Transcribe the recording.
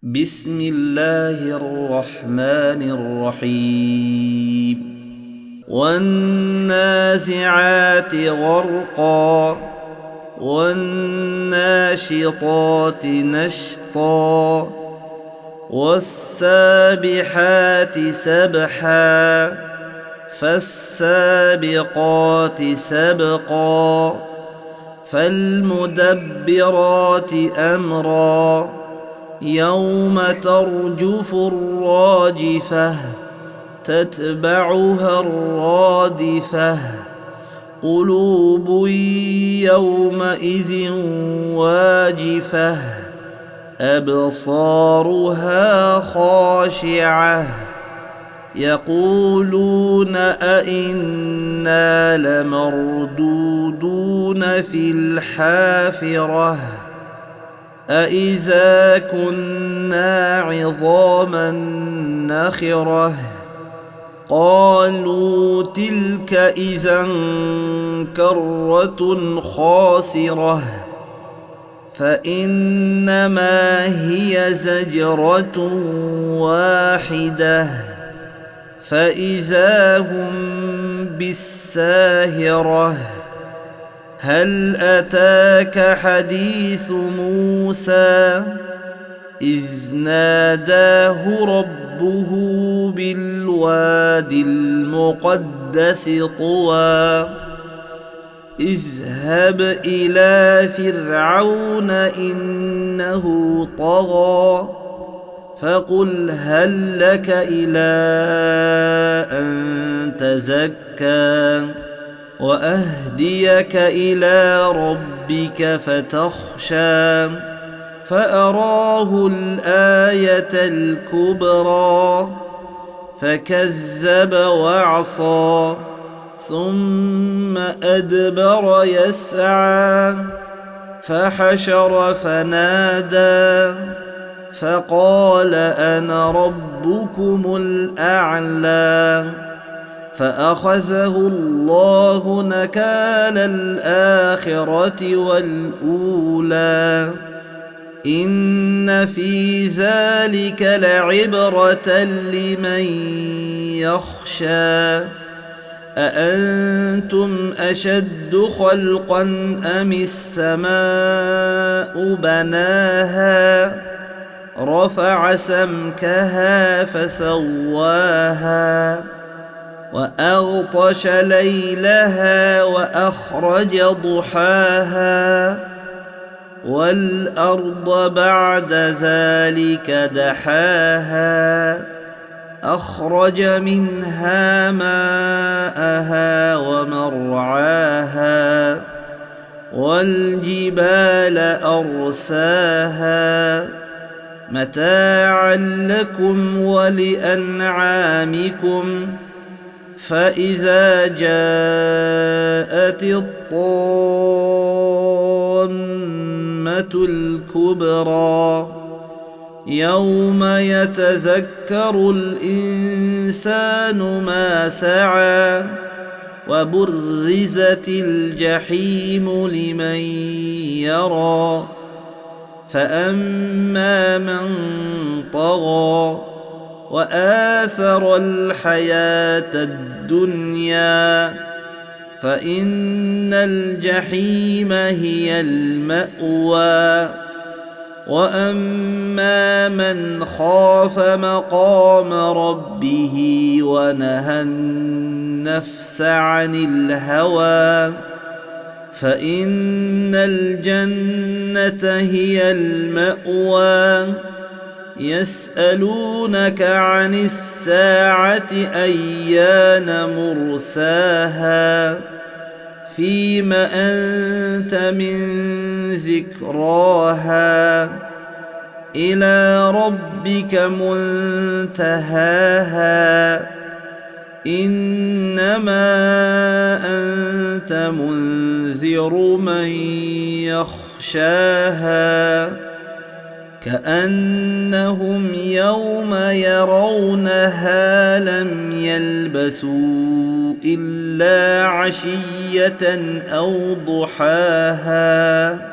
بسم الله الرحمن الرحيم والنازعات غرقا والناشطات نشطا والسابحات سبحا فالسابقات سبقا فالمدبرات أمرا يوم ترجف الراجفة تتبعها الرادفة قلوب يومئذ واجفة أبصارها خاشعة يقولون أئنا لمردودون في الحافرة أإذا كنا عظاما نخرة قالوا تلك إذا كرة خاسرة فإنما هي زجرة واحدة فإذا هم بالساهرة هل أتاك حديث موسى إذ ناداه ربه بالوادي المقدس طوى اذهب إلى فرعون إنه طغى فقل هل لك إلى أن تزكى وأهديك إلى ربك فتخشى فأراه الآية الكبرى فكذب وعصى ثم أدبر يسعى فحشر فنادى فقال أنا ربكم الأعلى فأخذه الله نكال الآخرة والأولى إن في ذلك لعبرة لمن يخشى أأنتم أشد خلقا أم السماء بناها رفع سمكها فسواها وأغطش ليلها وأخرج ضحاها والأرض بعد ذلك دحاها أخرج منها ماءها ومرعاها والجبال أرساها متاعا لكم ولأنعامكم فإذا جاءت الطامة الكبرى يوم يتذكر الإنسان ما سعى وبرزت الجحيم لمن يرى فأما من طغى وآثر الحياة الدنيا فإن الجحيم هي المأوى وأما من خاف مقام ربه ونهى النفس عن الهوى فإن الجنة هي المأوى يسألونك عن الساعة أيان مرساها فيم أنت من ذكراها إلى ربك منتهاها إنما أنت منذر من يخشاها كأنهم يوم يرونها لم يلبثوا إلا عشية أو ضحاها